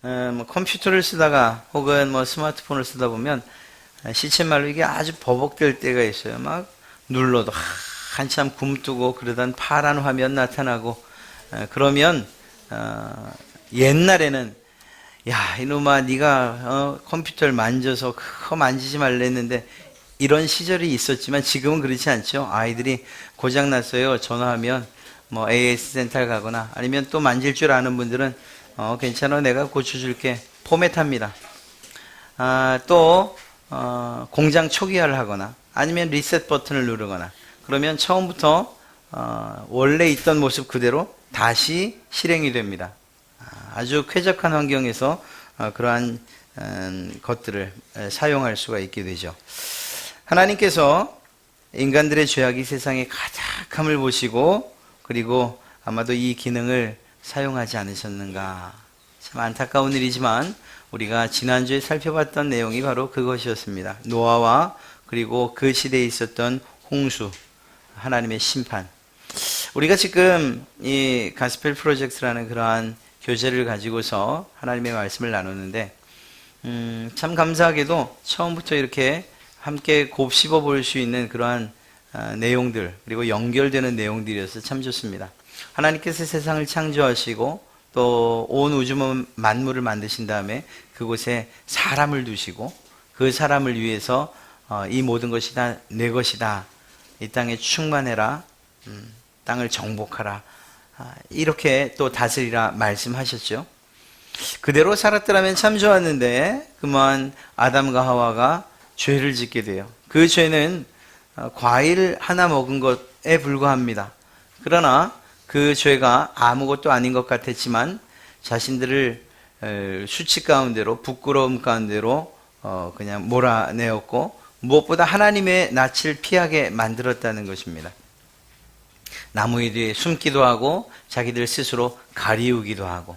뭐 컴퓨터를 쓰다가 혹은 뭐 스마트폰을 쓰다 보면 시쳇말로 이게 아주 버벅될 때가 있어요. 막 눌러도 한참 굼뜨고 그러던 파란 화면 나타나고 그러면 옛날에는 야 이놈아 네가 컴퓨터를 만져서 그거 만지지 말랬는데 이런 시절이 있었지만 지금은 그렇지 않죠. 아이들이 고장났어요 전화하면 뭐 AS 센터 가거나 아니면 또 만질 줄 아는 분들은 괜찮아 내가 고쳐줄게 포맷합니다. 또 공장 초기화를 하거나 아니면 리셋 버튼을 누르거나 그러면 처음부터 원래 있던 모습 그대로 다시 실행이 됩니다. 아주 쾌적한 환경에서 그러한 것들을 사용할 수가 있게 되죠. 하나님께서 인간들의 죄악이 세상에 가득함을 보시고 그리고 아마도 이 기능을 사용하지 않으셨는가. 참 안타까운 일이지만 우리가 지난주에 살펴봤던 내용이 바로 그것이었습니다. 노아와 그리고 그 시대에 있었던 홍수, 하나님의 심판. 우리가 지금 이 가스펠 프로젝트라는 그러한 교재를 가지고서 하나님의 말씀을 나누는데 참 감사하게도 처음부터 이렇게 함께 곱씹어 볼 수 있는 그러한 내용들 그리고 연결되는 내용들이어서 참 좋습니다. 하나님께서 세상을 창조하시고 또 온 우주 만물을 만드신 다음에 그곳에 사람을 두시고 그 사람을 위해서 이 모든 것이 다 내 것이다. 이 땅에 충만해라. 땅을 정복하라. 이렇게 또 다스리라 말씀하셨죠. 그대로 살았더라면 참 좋았는데 그만 아담과 하와가 죄를 짓게 돼요. 그 죄는 과일 하나 먹은 것에 불과합니다. 그러나 그 죄가 아무것도 아닌 것 같았지만 자신들을 수치 가운데로 부끄러움 가운데로 그냥 몰아내었고 무엇보다 하나님의 낯을 피하게 만들었다는 것입니다. 나무에 뒤에 숨기도 하고 자기들 스스로 가리우기도 하고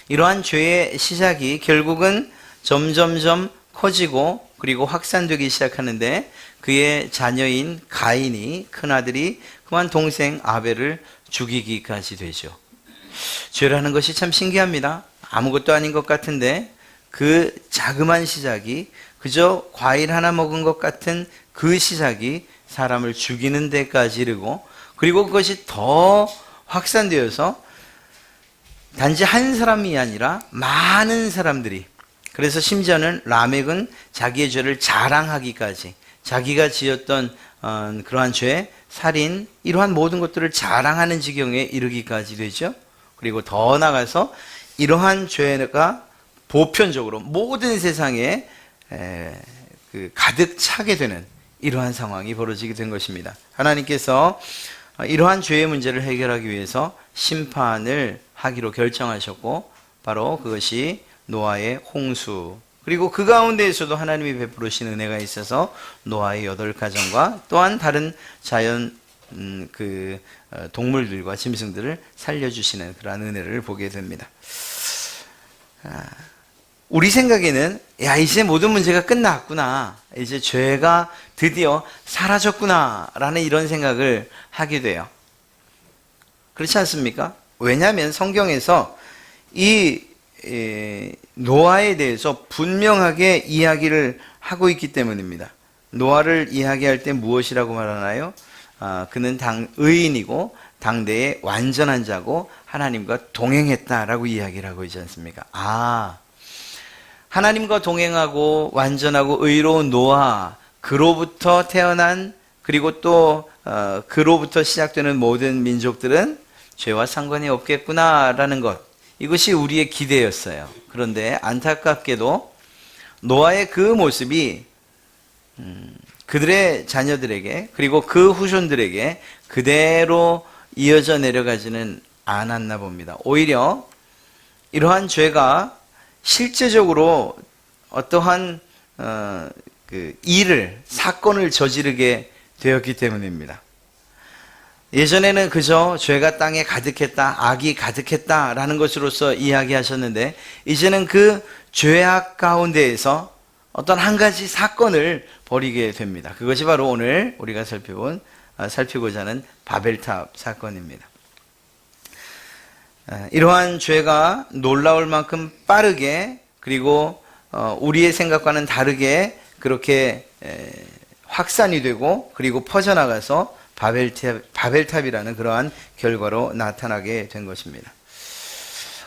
이러한 죄의 시작이 결국은 점점점 커지고 그리고 확산되기 시작하는데 그의 자녀인 가인이 큰아들이 그만 동생 아벨을 죽이기까지 되죠. 죄라는 것이 참 신기합니다. 아무것도 아닌 것 같은데 그 자그마한 시작이 그저 과일 하나 먹은 것 같은 그 시작이 사람을 죽이는 데까지 이르고 그리고 그것이 더 확산되어서 단지 한 사람이 아니라 많은 사람들이 그래서 심지어는 라멕은 자기의 죄를 자랑하기까지 자기가 지었던 그러한 죄, 살인 이러한 모든 것들을 자랑하는 지경에 이르기까지 되죠. 그리고 더 나아가서 이러한 죄가 보편적으로 모든 세상에 가득 차게 되는 이러한 상황이 벌어지게 된 것입니다. 하나님께서 이러한 죄의 문제를 해결하기 위해서 심판을 하기로 결정하셨고 바로 그것이 노아의 홍수 그리고 그 가운데에서도 하나님이 베풀으신 은혜가 있어서 노아의 8가정과 또한 다른 자연 동물들과 짐승들을 살려주시는 그러한 은혜를 보게 됩니다. 우리 생각에는 야 이제 모든 문제가 끝났구나 이제 죄가 드디어 사라졌구나 라는 이런 생각을 하게 돼요. 그렇지 않습니까? 왜냐하면 성경에서 이 노아에 대해서 분명하게 이야기를 하고 있기 때문입니다. 노아를 이야기할 때 무엇이라고 말하나요? 그는 의인이고 당대의 완전한 자고 하나님과 동행했다라고 이야기를 하고 있지 않습니까? 하나님과 동행하고 완전하고 의로운 노아 그로부터 태어난 그리고 또 그로부터 시작되는 모든 민족들은 죄와 상관이 없겠구나라는 것 이것이 우리의 기대였어요. 그런데 안타깝게도 노아의 그 모습이 그들의 자녀들에게 그리고 그 후손들에게 그대로 이어져 내려가지는 않았나 봅니다. 오히려 이러한 죄가 실제적으로 어떠한 사건을 저지르게 되었기 때문입니다. 예전에는 그저 죄가 땅에 가득했다, 악이 가득했다라는 것으로서 이야기하셨는데 이제는 그 죄악 가운데에서 어떤 한 가지 사건을 벌이게 됩니다. 그것이 바로 오늘 우리가 살피고자 하는 바벨탑 사건입니다. 이러한 죄가 놀라울 만큼 빠르게 그리고 우리의 생각과는 다르게 그렇게 확산이 되고 그리고 퍼져나가서 바벨탑이라는 그러한 결과로 나타나게 된 것입니다.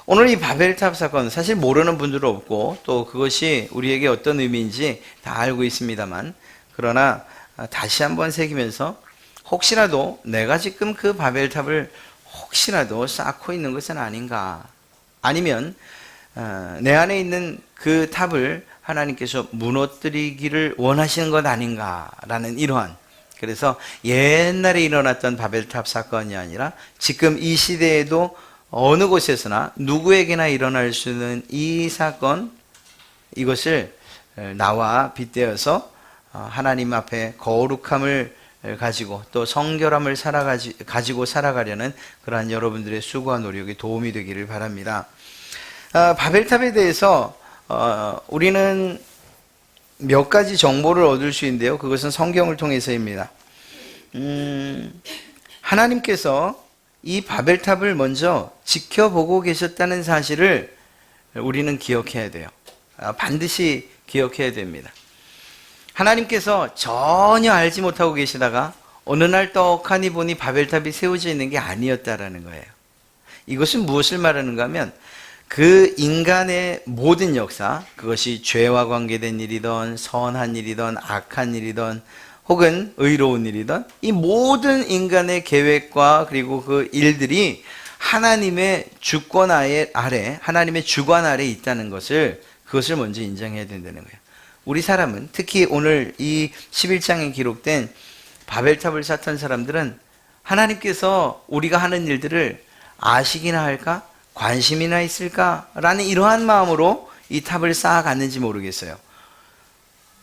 오늘 이 바벨탑 사건 사실 모르는 분들은 없고 또 그것이 우리에게 어떤 의미인지 다 알고 있습니다만 그러나 다시 한번 새기면서 혹시라도 내가 지금 그 바벨탑을 혹시라도 쌓고 있는 것은 아닌가, 아니면 내 안에 있는 그 탑을 하나님께서 무너뜨리기를 원하시는 것 아닌가라는 이러한, 그래서 옛날에 일어났던 바벨탑 사건이 아니라 지금 이 시대에도 어느 곳에서나 누구에게나 일어날 수 있는 이 사건, 이것을 나와 빗대어서 하나님 앞에 거룩함을 가지고 또 성결함을 가지고 살아가려는 그러한 여러분들의 수고와 노력이 도움이 되기를 바랍니다. 바벨탑에 대해서 우리는 몇 가지 정보를 얻을 수 있는데요. 그것은 성경을 통해서입니다. 하나님께서 이 바벨탑을 먼저 지켜보고 계셨다는 사실을 우리는 기억해야 돼요. 반드시 기억해야 됩니다. 하나님께서 전혀 알지 못하고 계시다가 어느 날 떡하니 보니 바벨탑이 세워져 있는 게 아니었다라는 거예요. 이것은 무엇을 말하는가 하면 그 인간의 모든 역사, 그것이 죄와 관계된 일이든 선한 일이든 악한 일이든 혹은 의로운 일이든 이 모든 인간의 계획과 그리고 그 일들이 하나님의 주권 아래, 하나님의 주관 아래 있다는 것을, 그것을 먼저 인정해야 된다는 거예요. 우리 사람은 특히 오늘 이 11장에 기록된 바벨탑을 쌓던 사람들은 하나님께서 우리가 하는 일들을 아시기나 할까? 관심이나 있을까라는 이러한 마음으로 이 탑을 쌓아갔는지 모르겠어요.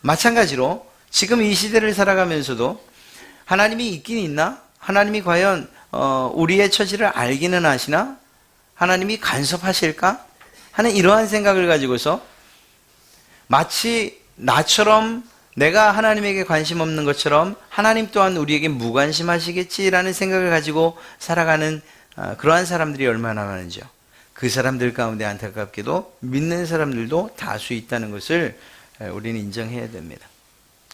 마찬가지로 지금 이 시대를 살아가면서도 하나님이 있긴 있나? 하나님이 과연 우리의 처지를 알기는 하시나? 하나님이 간섭하실까? 하는 이러한 생각을 가지고서 마치 나처럼 내가 하나님에게 관심 없는 것처럼 하나님 또한 우리에게 무관심하시겠지라는 생각을 가지고 살아가는 그러한 사람들이 얼마나 많은지요. 그 사람들 가운데 안타깝게도 믿는 사람들도 다수 있다는 것을 우리는 인정해야 됩니다.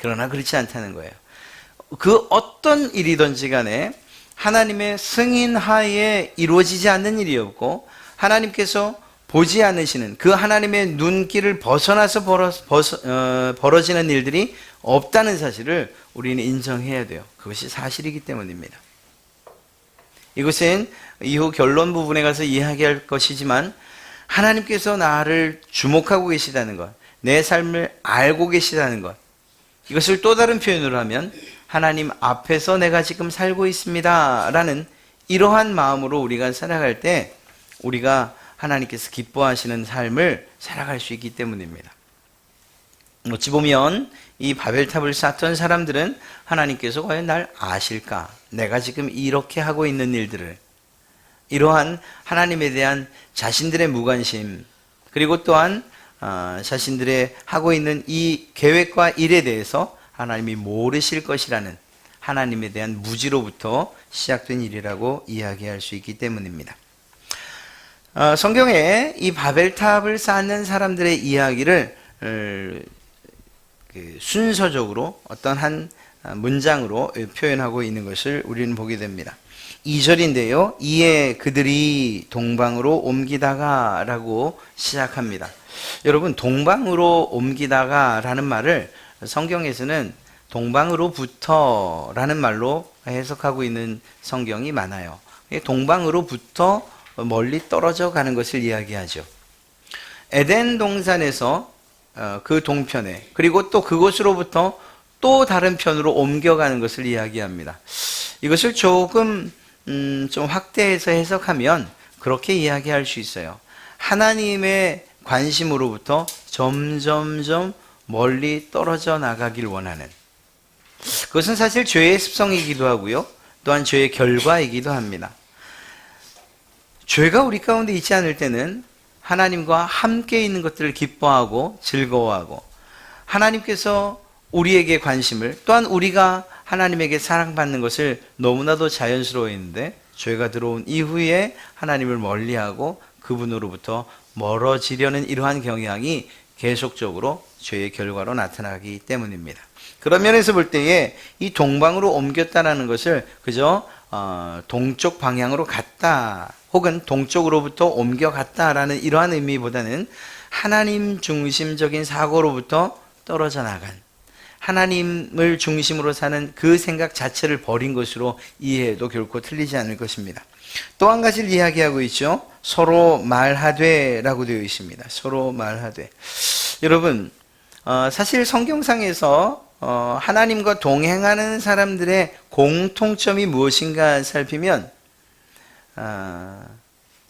그러나 그렇지 않다는 거예요. 그 어떤 일이든지 간에 하나님의 승인 하에 이루어지지 않는 일이 없고 하나님께서 보지 않으시는 그 하나님의 눈길을 벗어나서 벌어지는 일들이 없다는 사실을 우리는 인정해야 돼요. 그것이 사실이기 때문입니다. 이것은 이후 결론 부분에 가서 이야기할 것이지만 하나님께서 나를 주목하고 계시다는 것, 내 삶을 알고 계시다는 것, 이것을 또 다른 표현으로 하면 하나님 앞에서 내가 지금 살고 있습니다 라는 이러한 마음으로 우리가 살아갈 때 우리가 하나님께서 기뻐하시는 삶을 살아갈 수 있기 때문입니다. 어찌 보면 이 바벨탑을 쌓던 사람들은 하나님께서 과연 날 아실까? 내가 지금 이렇게 하고 있는 일들을, 이러한 하나님에 대한 자신들의 무관심, 그리고 또한 자신들의 하고 있는 이 계획과 일에 대해서 하나님이 모르실 것이라는 하나님에 대한 무지로부터 시작된 일이라고 이야기할 수 있기 때문입니다. 성경에 이 바벨탑을 쌓는 사람들의 이야기를 순서적으로 어떤 한 문장으로 표현하고 있는 것을 우리는 보게 됩니다. 2절인데요. 이에 그들이 동방으로 옮기다가 라고 시작합니다. 여러분, 동방으로 옮기다가 라는 말을 성경에서는 동방으로부터 라는 말로 해석하고 있는 성경이 많아요. 동방으로부터 멀리 떨어져 가는 것을 이야기하죠. 에덴 동산에서 그 동편에, 그리고 또 그곳으로부터 또 다른 편으로 옮겨가는 것을 이야기합니다. 이것을 조금 좀 확대해서 해석하면 그렇게 이야기할 수 있어요. 하나님의 관심으로부터 점점점 멀리 떨어져 나가길 원하는, 그것은 사실 죄의 습성이기도 하고요, 또한 죄의 결과이기도 합니다. 죄가 우리 가운데 있지 않을 때는 하나님과 함께 있는 것들을 기뻐하고 즐거워하고 하나님께서 우리에게 관심을, 또한 우리가 하나님에게 사랑받는 것을 너무나도 자연스러워했는데 죄가 들어온 이후에 하나님을 멀리하고 그분으로부터 멀어지려는 이러한 경향이 계속적으로 죄의 결과로 나타나기 때문입니다. 그런 면에서 볼 때에 이 동방으로 옮겼다라는 것을 그저 동쪽 방향으로 갔다 혹은 동쪽으로부터 옮겨갔다라는 이러한 의미보다는 하나님 중심적인 사고로부터 떨어져 나간, 하나님을 중심으로 사는 그 생각 자체를 버린 것으로 이해해도 결코 틀리지 않을 것입니다. 또 한 가지를 이야기하고 있죠. 서로 말하되라고 되어 있습니다. 서로 말하되. 여러분, 사실 성경상에서 하나님과 동행하는 사람들의 공통점이 무엇인가 살피면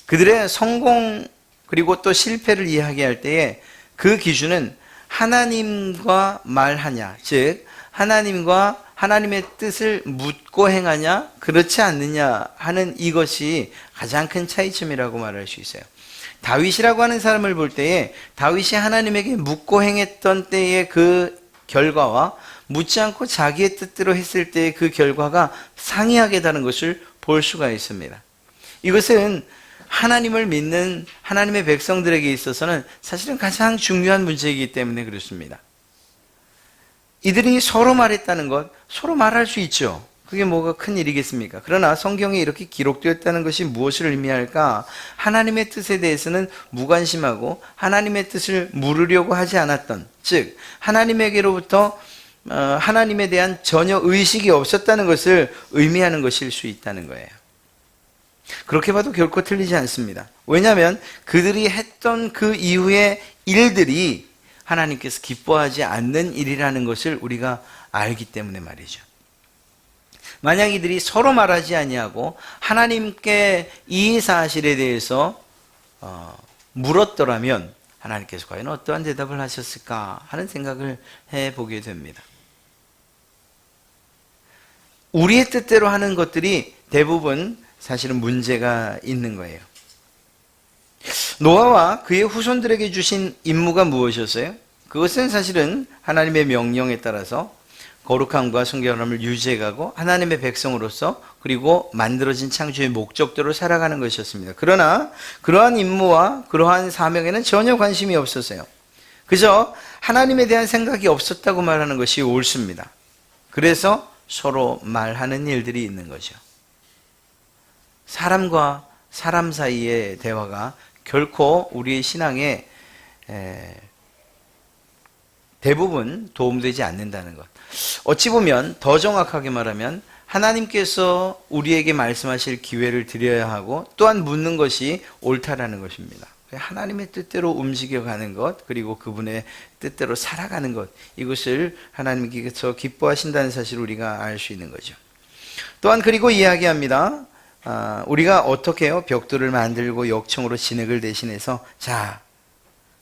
그들의 성공 그리고 또 실패를 이야기할 때에 그 기준은 하나님과 말하냐, 즉 하나님과 하나님의 뜻을 묻고 행하냐 그렇지 않느냐 하는 이것이 가장 큰 차이점이라고 말할 수 있어요. 다윗이라고 하는 사람을 볼 때에 다윗이 하나님에게 묻고 행했던 때의 그 결과와 묻지 않고 자기의 뜻대로 했을 때의 그 결과가 상이하게 다른 것을 볼 수가 있습니다. 이것은 하나님을 믿는 하나님의 백성들에게 있어서는 사실은 가장 중요한 문제이기 때문에 그렇습니다. 이들이 서로 말했다는 것, 서로 말할 수 있죠. 그게 뭐가 큰 일이겠습니까? 그러나 성경에 이렇게 기록되었다는 것이 무엇을 의미할까? 하나님의 뜻에 대해서는 무관심하고 하나님의 뜻을 물으려고 하지 않았던, 즉 하나님에게로부터 하나님에 대한 전혀 의식이 없었다는 것을 의미하는 것일 수 있다는 거예요. 그렇게 봐도 결코 틀리지 않습니다. 왜냐하면 그들이 했던 그 이후의 일들이 하나님께서 기뻐하지 않는 일이라는 것을 우리가 알기 때문에 말이죠. 만약 이들이 서로 말하지 아니하고 하나님께 이 사실에 대해서 물었더라면 하나님께서 과연 어떠한 대답을 하셨을까 하는 생각을 해보게 됩니다. 우리의 뜻대로 하는 것들이 대부분 사실은 문제가 있는 거예요. 노아와 그의 후손들에게 주신 임무가 무엇이었어요? 그것은 사실은 하나님의 명령에 따라서 거룩함과 순결함을 유지해가고 하나님의 백성으로서 그리고 만들어진 창조의 목적대로 살아가는 것이었습니다. 그러나 그러한 임무와 그러한 사명에는 전혀 관심이 없었어요. 그저 하나님에 대한 생각이 없었다고 말하는 것이 옳습니다. 그래서 서로 말하는 일들이 있는 거죠. 사람과 사람 사이의 대화가 결코 우리의 신앙에 대부분 도움되지 않는다는 것. 어찌 보면 더 정확하게 말하면 하나님께서 우리에게 말씀하실 기회를 드려야 하고 또한 묻는 것이 옳다라는 것입니다. 하나님의 뜻대로 움직여가는 것, 그리고 그분의 뜻대로 살아가는 것, 이것을 하나님께서 기뻐하신다는 사실을 우리가 알 수 있는 거죠. 또한 그리고 이야기합니다. 우리가 어떻게 해요? 벽돌을 만들고 역청으로 진흙을 대신해서 자,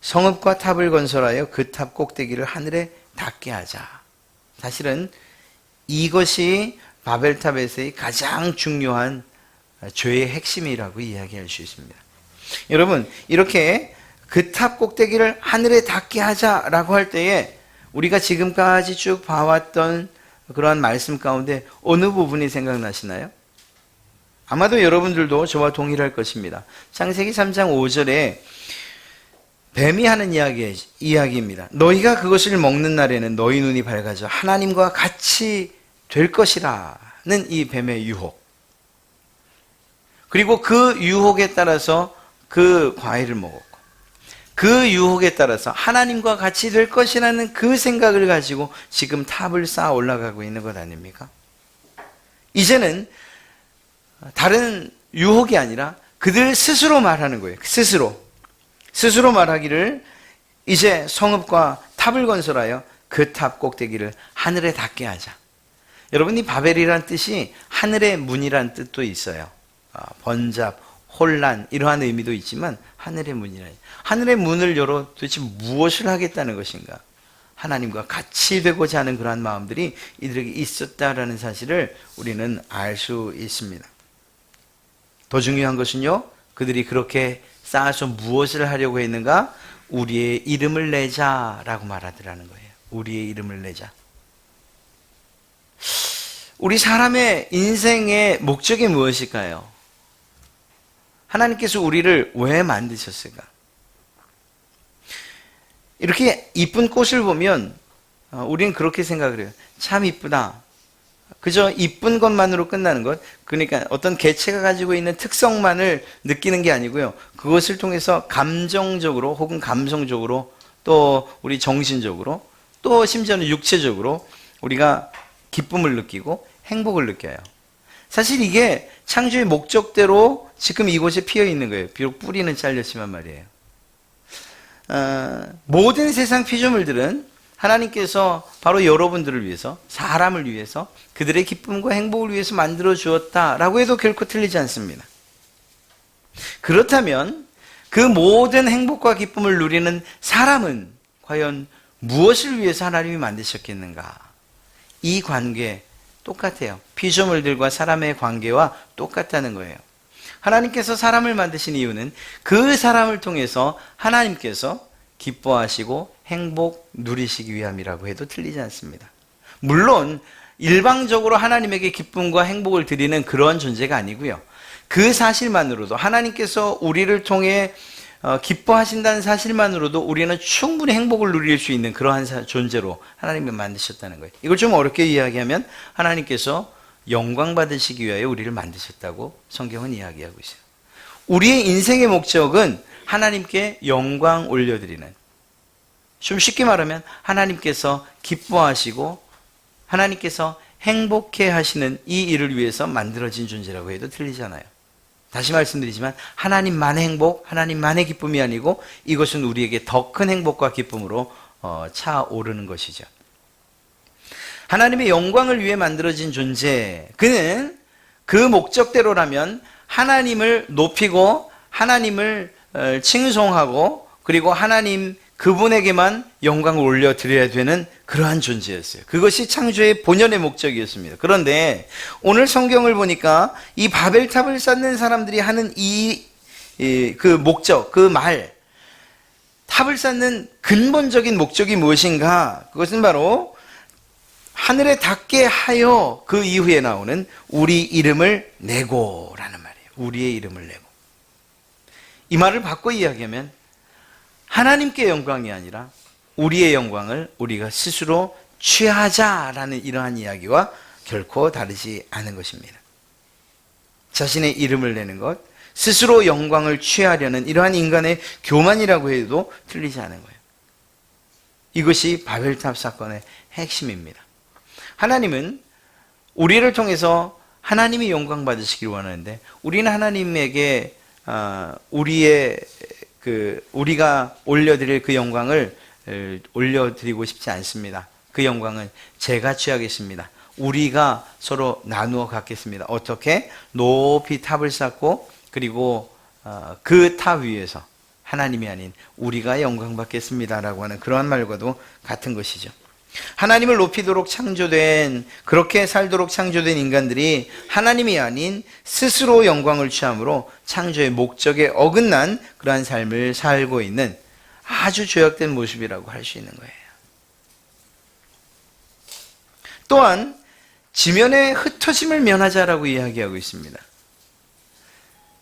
성읍과 탑을 건설하여 그 탑 꼭대기를 하늘에 닿게 하자. 사실은 이것이 바벨탑에서의 가장 중요한 죄의 핵심이라고 이야기할 수 있습니다. 여러분, 이렇게 그 탑 꼭대기를 하늘에 닿게 하자라고 할 때에 우리가 지금까지 쭉 봐왔던 그러한 말씀 가운데 어느 부분이 생각나시나요? 아마도 여러분들도 저와 동일할 것입니다. 창세기 3장 5절에 뱀이 하는 이야기입니다. 너희가 그것을 먹는 날에는 너희 눈이 밝아져 하나님과 같이 될 것이라는 이 뱀의 유혹. 그리고 그 유혹에 따라서 그 과일을 먹었고, 그 유혹에 따라서 하나님과 같이 될 것이라는 그 생각을 가지고 지금 탑을 쌓아 올라가고 있는 것 아닙니까? 이제는 다른 유혹이 아니라 그들 스스로 말하는 거예요. 스스로 말하기를 이제 성읍과 탑을 건설하여 그 탑 꼭대기를 하늘에 닿게 하자. 여러분, 이 바벨이란 뜻이 하늘의 문이란 뜻도 있어요. 번잡, 혼란 이러한 의미도 있지만 하늘의 문이라. 하늘의 문을 열어 도대체 무엇을 하겠다는 것인가? 하나님과 같이 되고자 하는 그러한 마음들이 이들에게 있었다라는 사실을 우리는 알 수 있습니다. 더 중요한 것은요, 그들이 그렇게 쌓아서 무엇을 하려고 했는가? 우리의 이름을 내자라고 말하더라는 거예요. 우리의 이름을 내자. 우리 사람의 인생의 목적이 무엇일까요? 하나님께서 우리를 왜 만드셨을까? 이렇게 이쁜 꽃을 보면 우리는 그렇게 생각을 해요. 참 이쁘다. 그저 이쁜 것만으로 끝나는 것. 그러니까 어떤 개체가 가지고 있는 특성만을 느끼는 게 아니고요. 그것을 통해서 감정적으로 혹은 감성적으로 또 우리 정신적으로 또 심지어는 육체적으로 우리가 기쁨을 느끼고 행복을 느껴요. 사실 이게 창조의 목적대로 지금 이곳에 피어 있는 거예요. 비록 뿌리는 잘렸지만 말이에요. 모든 세상 피조물들은 하나님께서 바로 여러분들을 위해서, 사람을 위해서, 그들의 기쁨과 행복을 위해서 만들어 주었다라고 해도 결코 틀리지 않습니다. 그렇다면 그 모든 행복과 기쁨을 누리는 사람은 과연 무엇을 위해서 하나님이 만드셨겠는가? 이 관계 똑같아요. 피조물들과 사람의 관계와 똑같다는 거예요. 하나님께서 사람을 만드신 이유는 그 사람을 통해서 하나님께서 기뻐하시고 행복 누리시기 위함이라고 해도 틀리지 않습니다. 물론 일방적으로 하나님에게 기쁨과 행복을 드리는 그런 존재가 아니고요. 그 사실만으로도 하나님께서 우리를 통해 기뻐하신다는 사실만으로도 우리는 충분히 행복을 누릴 수 있는 그러한 존재로 하나님이 만드셨다는 거예요. 이걸 좀 어렵게 이야기하면 하나님께서 영광 받으시기 위하여 우리를 만드셨다고 성경은 이야기하고 있어요. 우리의 인생의 목적은 하나님께 영광 올려드리는, 좀 쉽게 말하면 하나님께서 기뻐하시고 하나님께서 행복해 하시는 이 일을 위해서 만들어진 존재라고 해도 틀리잖아요. 다시 말씀드리지만 하나님만의 행복, 하나님만의 기쁨이 아니고 이것은 우리에게 더 큰 행복과 기쁨으로 차오르는 것이죠. 하나님의 영광을 위해 만들어진 존재, 그는 그 목적대로라면 하나님을 높이고 하나님을 칭송하고 그리고 하나님 그분에게만 영광을 올려드려야 되는 그러한 존재였어요. 그것이 창조의 본연의 목적이었습니다. 그런데 오늘 성경을 보니까 이 바벨탑을 쌓는 사람들이 하는 그 목적, 그 말, 탑을 쌓는 근본적인 목적이 무엇인가? 그것은 바로 하늘에 닿게 하여 그 이후에 나오는 우리 이름을 내고라는 말이에요. 우리의 이름을 내고. 이 말을 바꿔 이야기하면 하나님께 영광이 아니라 우리의 영광을 우리가 스스로 취하자라는 이러한 이야기와 결코 다르지 않은 것입니다. 자신의 이름을 내는 것, 스스로 영광을 취하려는 이러한 인간의 교만이라고 해도 틀리지 않은 거예요. 이것이 바벨탑 사건의 핵심입니다. 하나님은 우리를 통해서 하나님이 영광 받으시길 원하는데 우리는 하나님에게 우리가 올려드릴 그 영광을 올려드리고 싶지 않습니다. 그 영광은 제가 취하겠습니다. 우리가 서로 나누어 갖겠습니다. 어떻게? 높이 탑을 쌓고 그리고 그 탑 위에서 하나님이 아닌 우리가 영광 받겠습니다라고 하는 그러한 말과도 같은 것이죠. 하나님을 높이도록 창조된, 그렇게 살도록 창조된 인간들이 하나님이 아닌 스스로 영광을 취함으로 창조의 목적에 어긋난 그러한 삶을 살고 있는 아주 죄악된 모습이라고 할 수 있는 거예요. 또한 지면의 흩어짐을 면하자라고 이야기하고 있습니다.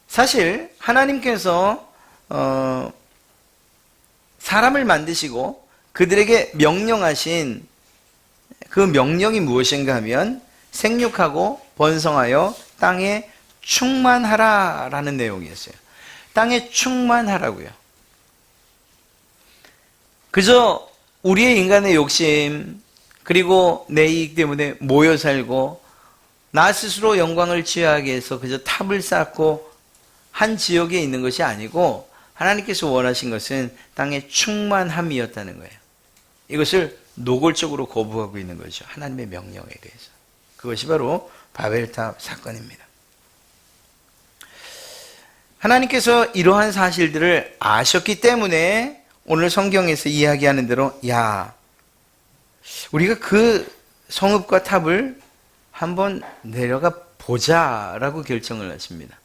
사실 하나님께서 사람을 만드시고 그들에게 명령하신 그 명령이 무엇인가 하면 생육하고 번성하여 땅에 충만하라라는 내용이었어요. 땅에 충만하라고요. 그저 우리의 인간의 욕심 그리고 내 이익 때문에 모여 살고 나 스스로 영광을 취하기 위해서 그저 탑을 쌓고 한 지역에 있는 것이 아니고 하나님께서 원하신 것은 땅의 충만함이었다는 거예요. 이것을 노골적으로 거부하고 있는 거죠. 하나님의 명령에 대해서. 그것이 바로 바벨탑 사건입니다. 하나님께서 이러한 사실들을 아셨기 때문에 오늘 성경에서 이야기하는 대로 우리가 그 성읍과 탑을 한번 내려가 보자라고 결정을 하십니다.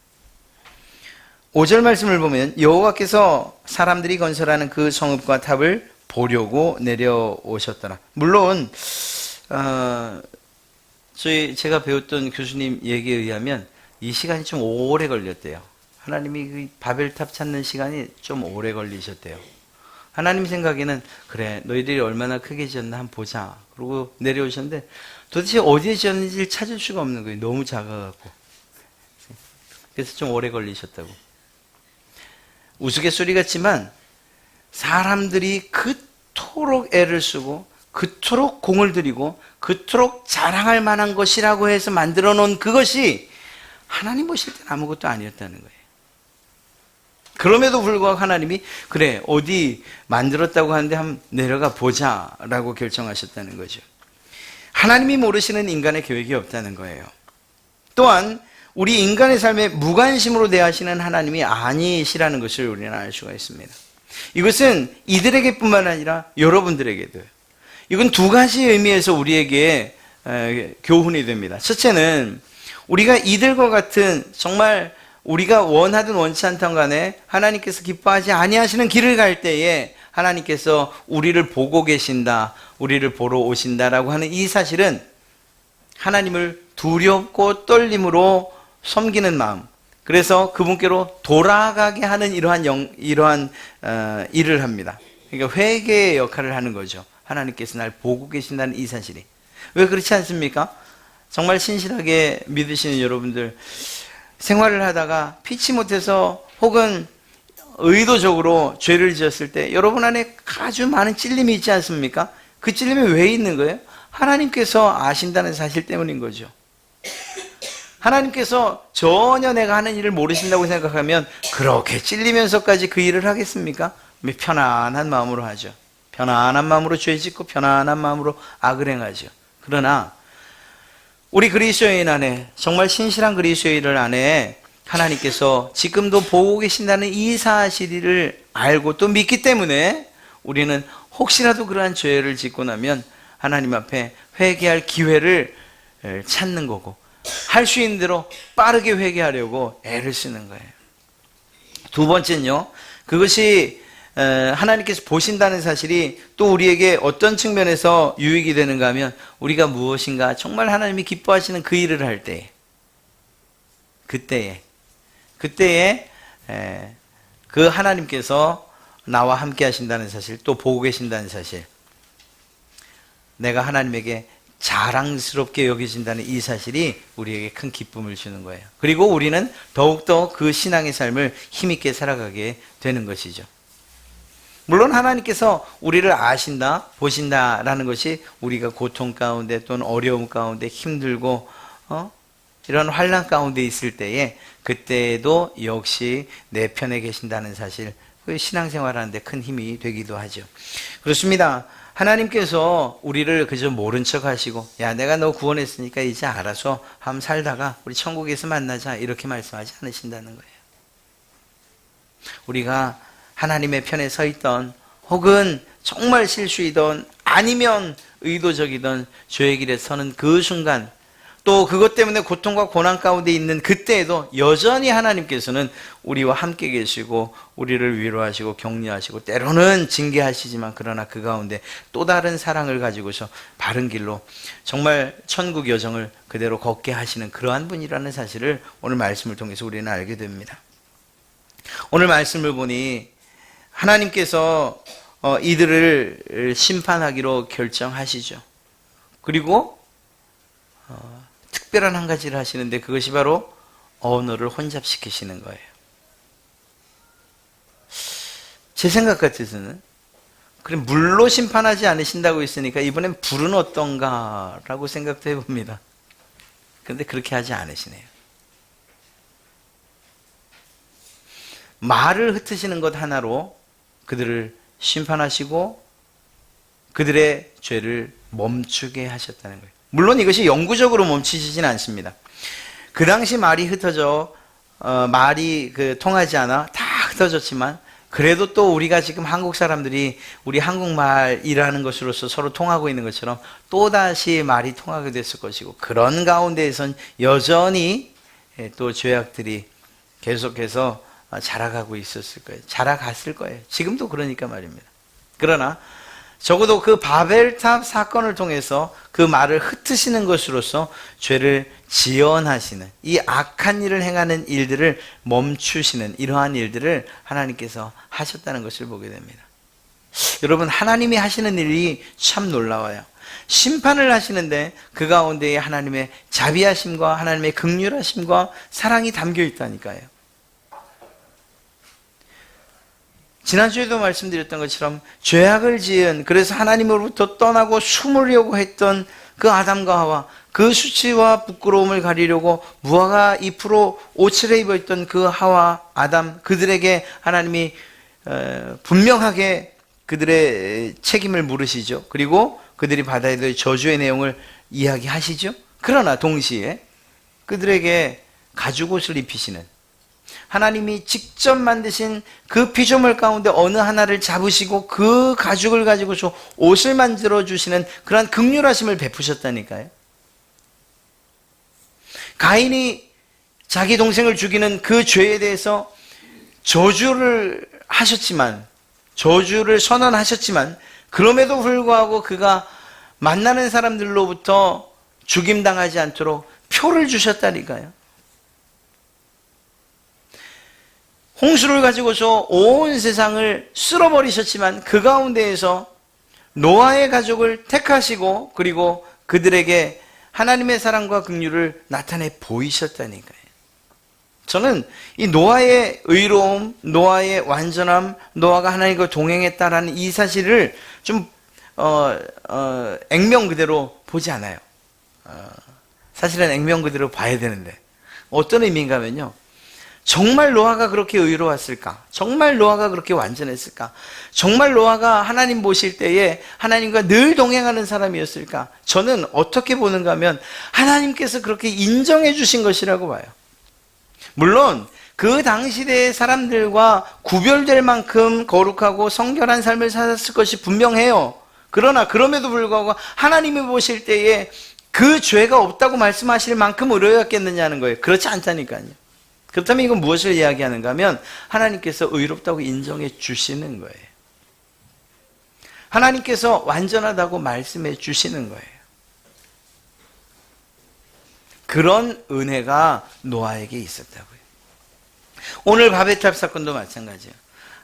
5절 말씀을 보면 여호와께서 사람들이 건설하는 그 성읍과 탑을 보려고 내려오셨더라. 물론 제가 배웠던 교수님 얘기에 의하면 이 시간이 좀 오래 걸렸대요. 하나님이 그 바벨탑 찾는 시간이 좀 오래 걸리셨대요. 하나님 생각에는 그래 너희들이 얼마나 크게 지었나 한번 보자. 그러고 내려오셨는데 도대체 어디에 지었는지를 찾을 수가 없는 거예요. 너무 작아갖고. 그래서 좀 오래 걸리셨다고. 우스갯소리 같지만 사람들이 그토록 애를 쓰고 그토록 공을 들이고 그토록 자랑할 만한 것이라고 해서 만들어 놓은 그것이 하나님 보실 때는 아무것도 아니었다는 거예요. 그럼에도 불구하고 하나님이 그래 어디 만들었다고 하는데 한번 내려가 보자 라고 결정하셨다는 거죠. 하나님이 모르시는 인간의 계획이 없다는 거예요. 또한 우리 인간의 삶에 무관심으로 대하시는 하나님이 아니시라는 것을 우리는 알 수가 있습니다. 이것은 이들에게뿐만 아니라 여러분들에게도요. 이건 두 가지 의미에서 우리에게 교훈이 됩니다. 첫째는 우리가 이들과 같은 정말 우리가 원하든 원치 않든 간에 하나님께서 기뻐하지 아니하시는 길을 갈 때에 하나님께서 우리를 보고 계신다, 우리를 보러 오신다라고 하는 이 사실은 하나님을 두렵고 떨림으로 섬기는 마음, 그래서 그분께로 돌아가게 하는 이러한 일을 합니다. 그러니까 회개의 역할을 하는 거죠. 하나님께서 날 보고 계신다는 이 사실이. 왜 그렇지 않습니까? 정말 신실하게 믿으시는 여러분들, 생활을 하다가 피치 못해서 혹은 의도적으로 죄를 지었을 때 여러분 안에 아주 많은 찔림이 있지 않습니까? 그 찔림이 왜 있는 거예요? 하나님께서 아신다는 사실 때문인 거죠. 하나님께서 전혀 내가 하는 일을 모르신다고 생각하면 그렇게 찔리면서까지 그 일을 하겠습니까? 편안한 마음으로 하죠. 편안한 마음으로 죄 짓고 편안한 마음으로 악을 행하죠. 그러나 우리 그리스도인 안에, 정말 신실한 그리스도인들 안에 하나님께서 지금도 보고 계신다는 이 사실을 알고 또 믿기 때문에 우리는 혹시라도 그러한 죄를 짓고 나면 하나님 앞에 회개할 기회를 찾는 거고, 할 수 있는 대로 빠르게 회개하려고 애를 쓰는 거예요. 두 번째는요, 그것이 하나님께서 보신다는 사실이 또 우리에게 어떤 측면에서 유익이 되는가 하면, 우리가 무엇인가 정말 하나님이 기뻐하시는 그 일을 할 때에, 그때에 그 하나님께서 나와 함께 하신다는 사실, 또 보고 계신다는 사실, 내가 하나님에게 자랑스럽게 여겨진다는 이 사실이 우리에게 큰 기쁨을 주는 거예요. 그리고 우리는 더욱더 그 신앙의 삶을 힘있게 살아가게 되는 것이죠. 물론 하나님께서 우리를 아신다, 보신다라는 것이 우리가 고통 가운데 또는 어려움 가운데 힘들고 이런 환난 가운데 있을 때에, 그때에도 역시 내 편에 계신다는 사실, 그 신앙생활하는데 큰 힘이 되기도 하죠. 그렇습니다. 하나님께서 우리를 그저 모른 척 하시고, 야 내가 너 구원했으니까 이제 알아서 한번 살다가 우리 천국에서 만나자, 이렇게 말씀하지 않으신다는 거예요. 우리가 하나님의 편에 서 있던, 혹은 정말 실수이던 아니면 의도적이던 죄의 길에 서는 그 순간, 또 그것 때문에 고통과 고난 가운데 있는 그때에도 여전히 하나님께서는 우리와 함께 계시고 우리를 위로하시고 격려하시고 때로는 징계하시지만, 그러나 그 가운데 또 다른 사랑을 가지고서 바른 길로 정말 천국 여정을 그대로 걷게 하시는 그러한 분이라는 사실을 오늘 말씀을 통해서 우리는 알게 됩니다. 오늘 말씀을 보니 하나님께서 이들을 심판하기로 결정하시죠. 그리고 특별한 한 가지를 하시는데, 그것이 바로 언어를 혼잡시키시는 거예요. 제 생각 같아서는, 그래 물로 심판하지 않으신다고 했으니까 이번엔 불은 어떤가 라고 생각도 해봅니다. 그런데 그렇게 하지 않으시네요. 말을 흩으시는 것 하나로 그들을 심판하시고 그들의 죄를 멈추게 하셨다는 거예요. 물론 이것이 영구적으로 멈추시진 않습니다. 그 당시 말이 흩어져 말이 통하지 않아 다 흩어졌지만, 그래도 또 우리가 지금 한국 사람들이 우리 한국말이라는 것으로서 서로 통하고 있는 것처럼 또다시 말이 통하게 됐을 것이고, 그런 가운데에선 여전히 또 죄악들이 계속해서 자라가고 있었을 거예요. 자라갔을 거예요. 지금도 그러니까 말입니다. 그러나 적어도 그 바벨탑 사건을 통해서 그 말을 흩으시는 것으로서 죄를 지연하시는, 이 악한 일을 행하는 일들을 멈추시는 이러한 일들을 하나님께서 하셨다는 것을 보게 됩니다. 여러분, 하나님이 하시는 일이 참 놀라워요. 심판을 하시는데 그 가운데에 하나님의 자비하심과 하나님의 긍휼하심과 사랑이 담겨 있다니까요. 지난주에도 말씀드렸던 것처럼 죄악을 지은, 그래서 하나님으로부터 떠나고 숨으려고 했던 그 아담과 하와, 그 수치와 부끄러움을 가리려고 무화과 잎으로 옷을 입었던 그 하와, 아담, 그들에게 하나님이 분명하게 그들의 책임을 물으시죠. 그리고 그들이 받아야 될 저주의 내용을 이야기하시죠. 그러나 동시에 그들에게 가죽옷을 입히시는, 하나님이 직접 만드신 그 피조물 가운데 어느 하나를 잡으시고 그 가죽을 가지고서 옷을 만들어 주시는 그러한 긍휼하심을 베푸셨다니까요. 가인이 자기 동생을 죽이는 그 죄에 대해서 저주를 하셨지만, 저주를 선언하셨지만, 그럼에도 불구하고 그가 만나는 사람들로부터 죽임당하지 않도록 표를 주셨다니까요. 홍수를 가지고서 온 세상을 쓸어버리셨지만 그 가운데에서 노아의 가족을 택하시고 그리고 그들에게 하나님의 사랑과 긍휼을 나타내 보이셨다니까요. 저는 이 노아의 의로움, 노아의 완전함, 노아가 하나님과 동행했다라는 이 사실을 좀 액면 그대로 보지 않아요. 사실은 액면 그대로 봐야 되는데 어떤 의미인가 하면요, 정말 노아가 그렇게 의로웠을까? 정말 노아가 그렇게 완전했을까? 정말 노아가 하나님 보실 때에 하나님과 늘 동행하는 사람이었을까? 저는 어떻게 보는가 하면 하나님께서 그렇게 인정해 주신 것이라고 봐요. 물론 그 당시대의 사람들과 구별될 만큼 거룩하고 성결한 삶을 살았을 것이 분명해요. 그러나 그럼에도 불구하고 하나님이 보실 때에 그 죄가 없다고 말씀하실 만큼 의로웠겠느냐는 거예요. 그렇지 않다니까요. 그렇다면 이건 무엇을 이야기하는가 하면 하나님께서 의롭다고 인정해 주시는 거예요. 하나님께서 완전하다고 말씀해 주시는 거예요. 그런 은혜가 노아에게 있었다고요. 오늘 바벨탑 사건도 마찬가지예요.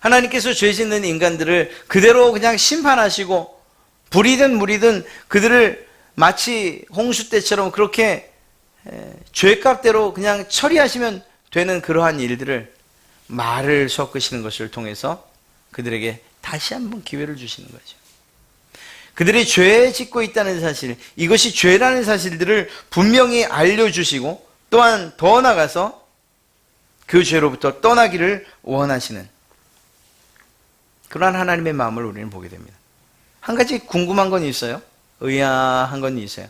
하나님께서 죄 짓는 인간들을 그대로 그냥 심판하시고 불이든 물이든 그들을 마치 홍수 때처럼 그렇게 죄값대로 그냥 처리하시면 되는 그러한 일들을 말을 섞으시는 것을 통해서 그들에게 다시 한번 기회를 주시는 거죠. 그들이 죄 짓고 있다는 사실, 이것이 죄라는 사실들을 분명히 알려주시고 또한 더 나아가서 그 죄로부터 떠나기를 원하시는 그러한 하나님의 마음을 우리는 보게 됩니다. 한 가지 궁금한 건 있어요. 의아한 건 있어요.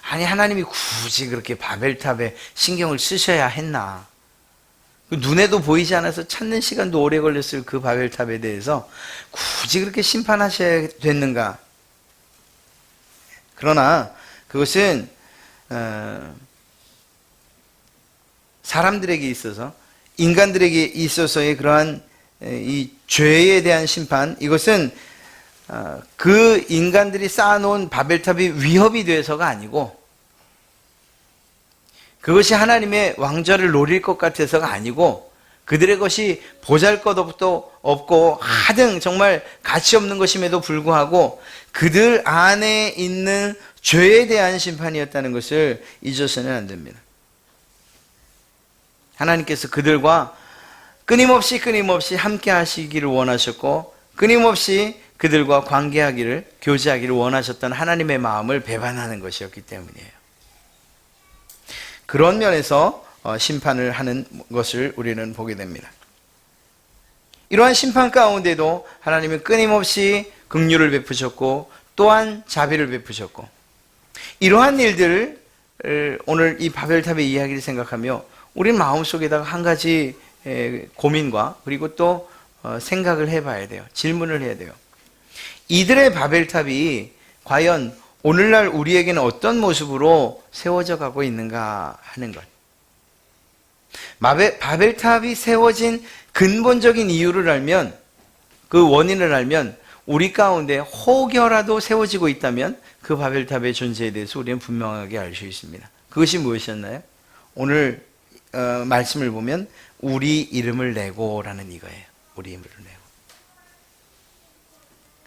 아니, 하나님이 굳이 그렇게 바벨탑에 신경을 쓰셔야 했나? 눈에도 보이지 않아서 찾는 시간도 오래 걸렸을 그 바벨탑에 대해서 굳이 그렇게 심판하셔야 됐는가? 그러나 그것은 사람들에게 있어서, 인간들에게 있어서의 그러한 이 죄에 대한 심판, 이것은 그 인간들이 쌓아놓은 바벨탑이 위협이 돼서가 아니고, 그것이 하나님의 왕좌를 노릴 것 같아서가 아니고, 그들의 것이 보잘것도 없고 하등 정말 가치 없는 것임에도 불구하고 그들 안에 있는 죄에 대한 심판이었다는 것을 잊어서는 안 됩니다. 하나님께서 그들과 끊임없이 함께 하시기를 원하셨고 끊임없이 그들과 관계하기를, 교제하기를 원하셨던 하나님의 마음을 배반하는 것이었기 때문이에요. 그런 면에서 심판을 하는 것을 우리는 보게 됩니다. 이러한 심판 가운데도 하나님은 끊임없이 긍휼을 베푸셨고 또한 자비를 베푸셨고, 이러한 일들을 오늘 이 바벨탑의 이야기를 생각하며 우리 마음속에다가 한 가지 고민과 그리고 또 생각을 해봐야 돼요. 질문을 해야 돼요. 이들의 바벨탑이 과연 오늘날 우리에게는 어떤 모습으로 세워져 가고 있는가 하는 것. 바벨탑이 세워진 근본적인 이유를 알면, 그 원인을 알면 우리 가운데 혹여라도 세워지고 있다면 그 바벨탑의 존재에 대해서 우리는 분명하게 알 수 있습니다. 그것이 무엇이었나요? 오늘 말씀을 보면 우리 이름을 내고라는 이거예요. 우리 이름을 내고.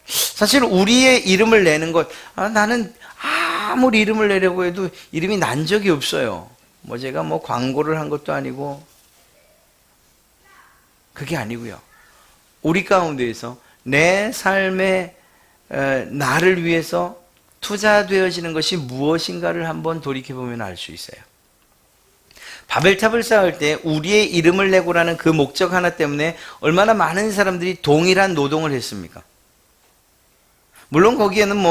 사실 우리의 이름을 내는 것, 나는 아무리 이름을 내려고 해도 이름이 난 적이 없어요. 제가 광고를 한 것도 아니고 그게 아니고요. 우리 가운데에서 내 삶에 나를 위해서 투자되어지는 것이 무엇인가를 한번 돌이켜보면 알 수 있어요. 바벨탑을 쌓을 때 우리의 이름을 내고라는 그 목적 하나 때문에 얼마나 많은 사람들이 동일한 노동을 했습니까? 물론 거기에는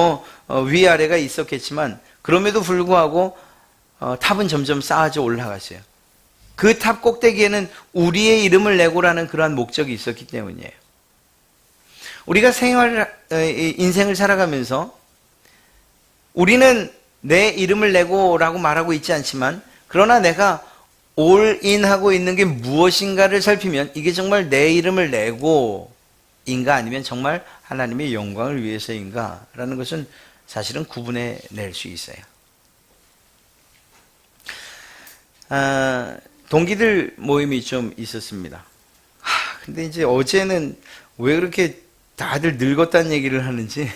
위아래가 있었겠지만 그럼에도 불구하고 탑은 점점 쌓아져 올라갔어요. 그 탑 꼭대기에는 우리의 이름을 내고라는 그러한 목적이 있었기 때문이에요. 우리가 인생을 살아가면서 우리는 내 이름을 내고라고 말하고 있지 않지만 그러나 내가 올인하고 있는 게 무엇인가를 살피면 이게 정말 내 이름을 내고인가 아니면 정말 하나님의 영광을 위해서인가 라는 것은 사실은 구분해 낼 수 있어요. 동기들 모임이 좀 있었습니다. 근데 이제 어제는 왜 그렇게 다들 늙었다는 얘기를 하는지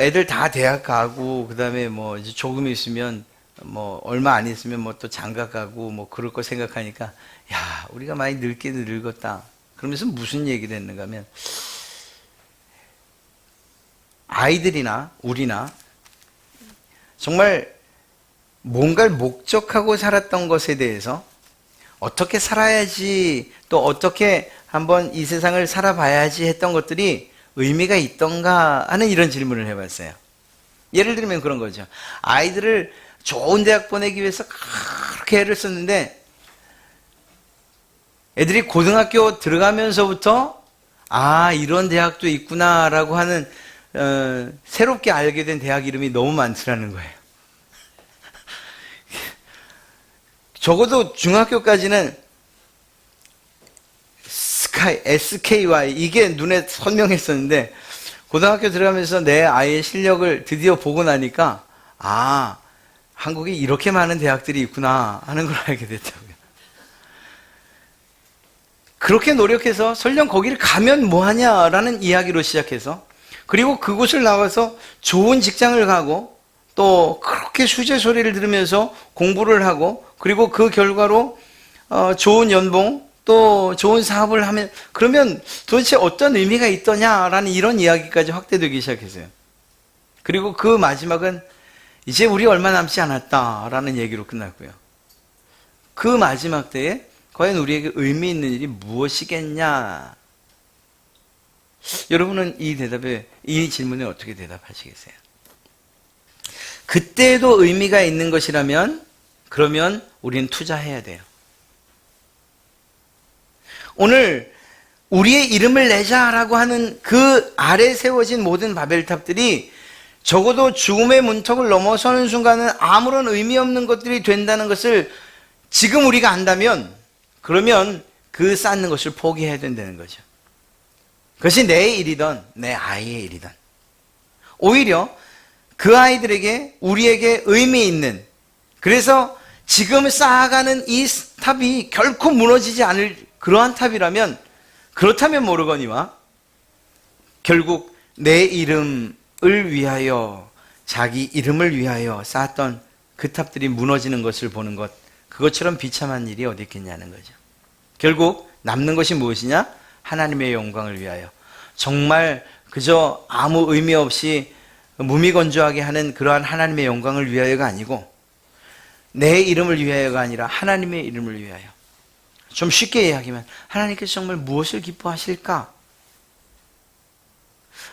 애들 다 대학 가고 그다음에 이제 조금 있으면 얼마 안 있으면 또 장가 가고 그럴 거 생각하니까 야, 우리가 많이 늙게도 늙었다. 그러면서 무슨 얘기를 했는가 하면 아이들이나 우리나 정말 뭔가를 목적하고 살았던 것에 대해서 어떻게 살아야지 또 어떻게 한번 이 세상을 살아봐야지 했던 것들이 의미가 있던가 하는 이런 질문을 해봤어요. 예를 들면 그런 거죠. 아이들을 좋은 대학 보내기 위해서 그렇게 애를 썼는데 애들이 고등학교 들어가면서부터 이런 대학도 있구나라고 하는 새롭게 알게 된 대학 이름이 너무 많더라는 거예요. 적어도 중학교까지는 SKY 이게 눈에 선명했었는데 고등학교 들어가면서 내 아이의 실력을 드디어 보고 나니까 한국에 이렇게 많은 대학들이 있구나 하는 걸 알게 됐다고요. 그렇게 노력해서 설령 거기를 가면 뭐하냐라는 이야기로 시작해서 그리고 그곳을 나와서 좋은 직장을 가고 또 그렇게 수제 소리를 들으면서 공부를 하고 그리고 그 결과로 좋은 연봉 또 좋은 사업을 하면 그러면 도대체 어떤 의미가 있더냐라는 이런 이야기까지 확대되기 시작했어요. 그리고 그 마지막은 이제 우리 얼마 남지 않았다라는 얘기로 끝났고요. 그 마지막 때에 과연 우리에게 의미 있는 일이 무엇이겠냐? 여러분은 이 질문에 어떻게 대답하시겠어요? 그때도 의미가 있는 것이라면 그러면 우리는 투자해야 돼요. 오늘 우리의 이름을 내자라고 하는 그 아래 세워진 모든 바벨탑들이 적어도 죽음의 문턱을 넘어서는 순간은 아무런 의미 없는 것들이 된다는 것을 지금 우리가 안다면 그러면 그 쌓는 것을 포기해야 된다는 거죠. 그것이 내 일이든 내 아이의 일이든 오히려 그 아이들에게 우리에게 의미 있는 그래서 지금 쌓아가는 이 탑이 결코 무너지지 않을 그러한 탑이라면 그렇다면 모르거니와 결국 내 이름을 위하여 자기 이름을 위하여 쌓았던 그 탑들이 무너지는 것을 보는 것 그것처럼 비참한 일이 어디 있겠냐는 거죠. 결국 남는 것이 무엇이냐? 하나님의 영광을 위하여 정말 그저 아무 의미 없이 무미건조하게 하는 그러한 하나님의 영광을 위하여가 아니고 내 이름을 위하여가 아니라 하나님의 이름을 위하여 좀 쉽게 이야기하면 하나님께서 정말 무엇을 기뻐하실까?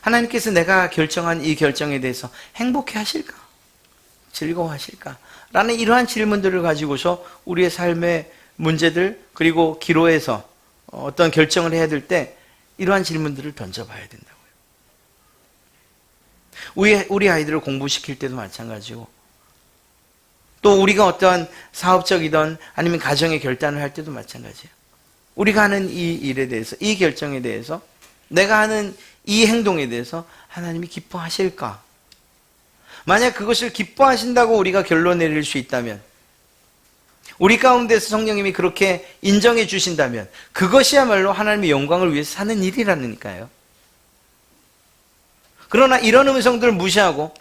하나님께서 내가 결정한 이 결정에 대해서 행복해 하실까? 즐거워하실까? 라는 이러한 질문들을 가지고서 우리의 삶의 문제들 그리고 기로에서 어떤 결정을 해야 될 때 이러한 질문들을 던져봐야 된다고요. 우리 아이들을 공부시킬 때도 마찬가지고 또 우리가 어떠한 사업적이든 아니면 가정의 결단을 할 때도 마찬가지예요. 우리가 하는 이 일에 대해서 이 결정에 대해서 내가 하는 이 행동에 대해서 하나님이 기뻐하실까? 만약 그것을 기뻐하신다고 우리가 결론 내릴 수 있다면, 우리 가운데서 성령님이 그렇게 인정해 주신다면 그것이야말로 하나님의 영광을 위해서 사는 일이라니까요. 그러나 이런 음성들을 무시하고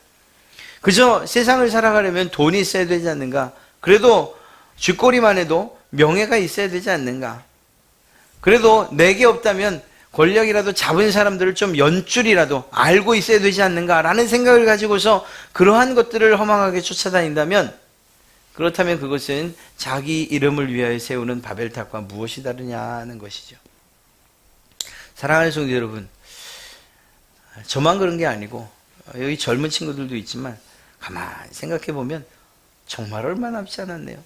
그저 세상을 살아가려면 돈이 있어야 되지 않는가? 그래도 쥐꼬리만 해도 명예가 있어야 되지 않는가? 그래도 내게 없다면 권력이라도 잡은 사람들을 좀 연줄이라도 알고 있어야 되지 않는가라는 생각을 가지고서 그러한 것들을 허망하게 쫓아다닌다면, 그렇다면 그것은 자기 이름을 위하여 세우는 바벨탑과 무엇이 다르냐는 것이죠. 사랑하는 성도 여러분, 저만 그런 게 아니고 여기 젊은 친구들도 있지만 가만히 생각해 보면 정말 얼마 남지 않았네요.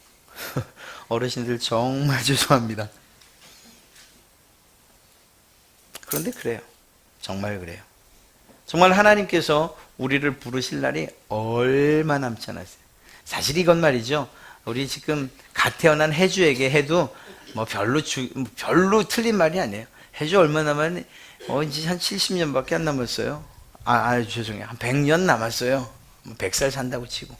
어르신들 정말 죄송합니다. 그런데 그래요. 정말 그래요. 정말 하나님께서 우리를 부르실 날이 얼마 남지 않았어요. 사실 이건 말이죠, 우리 지금 갓 태어난 해주에게 해도 뭐 별로 틀린 말이 아니에요. 해주 얼마 남았니? 이제 한 70년밖에 안 남았어요. 죄송해요. 한 100년 남았어요. 100살 산다고 치고.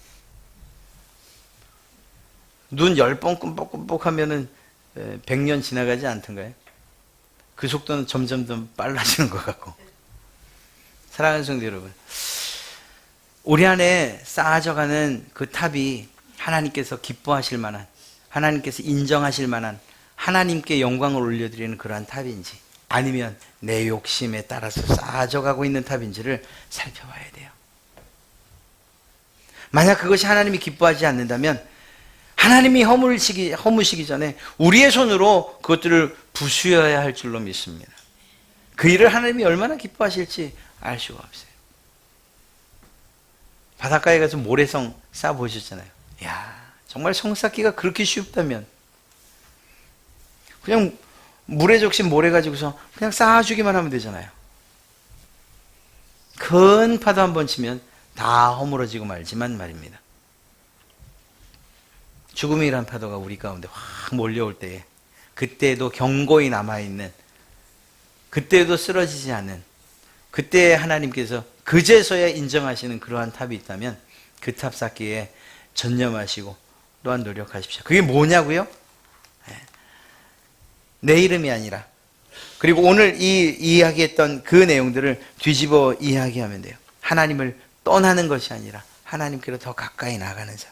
눈 10번 끔뻑끔뻑 하면은 100년 지나가지 않던가요? 그 속도는 점점 더 빨라지는 것 같고. 사랑하는 성도 여러분, 우리 안에 쌓아져가는 그 탑이 하나님께서 기뻐하실 만한, 하나님께서 인정하실 만한, 하나님께 영광을 올려드리는 그러한 탑인지, 아니면 내 욕심에 따라서 쌓아져가고 있는 탑인지를 살펴봐야 돼요. 만약 그것이 하나님이 기뻐하지 않는다면 하나님이 허무시기 전에 우리의 손으로 그것들을 부수어야 할 줄로 믿습니다. 그 일을 하나님이 얼마나 기뻐하실지 알 수가 없어요. 바닷가에 가서 모래성 쌓아보셨잖아요. 이야, 정말 성 쌓기가 그렇게 쉽다면 그냥 물에 적신 모래 가지고서 그냥 쌓아주기만 하면 되잖아요. 큰 파도 한 번 치면 다 허물어지고 말지만 말입니다. 죽음이란 파도가 우리 가운데 확 몰려올 때에, 그때에도 경고히 남아있는, 그때에도 쓰러지지 않는, 그때에 하나님께서 그제서야 인정하시는 그러한 탑이 있다면 그 탑 쌓기에 전념하시고 또한 노력하십시오. 그게 뭐냐고요? 내 이름이 아니라, 그리고 오늘 이 이야기했던 그 내용들을 뒤집어 이야기하면 돼요. 하나님을 떠나는 것이 아니라 하나님께로 더 가까이 나가는 삶.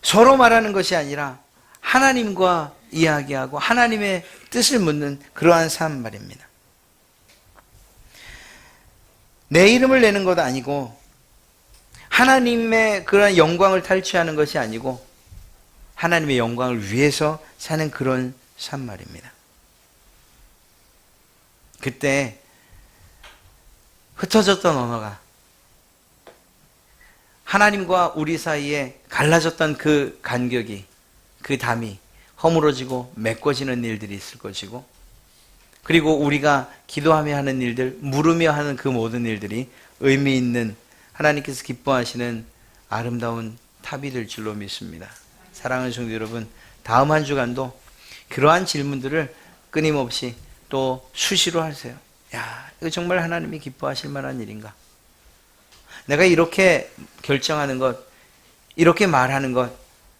서로 말하는 것이 아니라 하나님과 이야기하고 하나님의 뜻을 묻는 그러한 삶 말입니다. 내 이름을 내는 것 아니고 하나님의 그런 영광을 탈취하는 것이 아니고 하나님의 영광을 위해서 사는 그런 삶 말입니다. 그때 흩어졌던 언어가 하나님과 우리 사이에 갈라졌던 그 간격이, 그 담이 허물어지고 메꿔지는 일들이 있을 것이고, 그리고 우리가 기도하며 하는 일들, 물으며 하는 그 모든 일들이 의미 있는, 하나님께서 기뻐하시는 아름다운 탑이 될 줄로 믿습니다. 사랑하는 성도 여러분, 다음 한 주간도 그러한 질문들을 끊임없이 또 수시로 하세요. 야, 이거 정말 하나님이 기뻐하실 만한 일인가? 내가 이렇게 결정하는 것, 이렇게 말하는 것,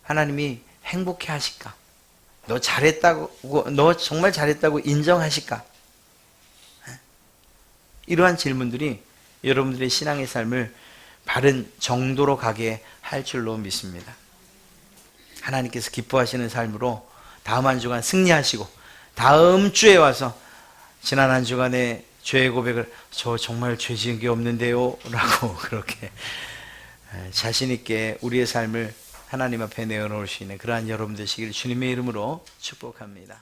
하나님이 행복해 하실까? 너 잘했다고, 너 정말 잘했다고 인정하실까? 이러한 질문들이 여러분들의 신앙의 삶을 바른 정도로 가게 할 줄로 믿습니다. 하나님께서 기뻐하시는 삶으로 다음 한 주간 승리하시고, 다음 주에 와서 지난 한 주간의 죄의 고백을, 저 정말 죄 지은 게 없는데요 라고 그렇게 자신 있게 우리의 삶을 하나님 앞에 내어놓을 수 있는 그러한 여러분 되시기를 주님의 이름으로 축복합니다.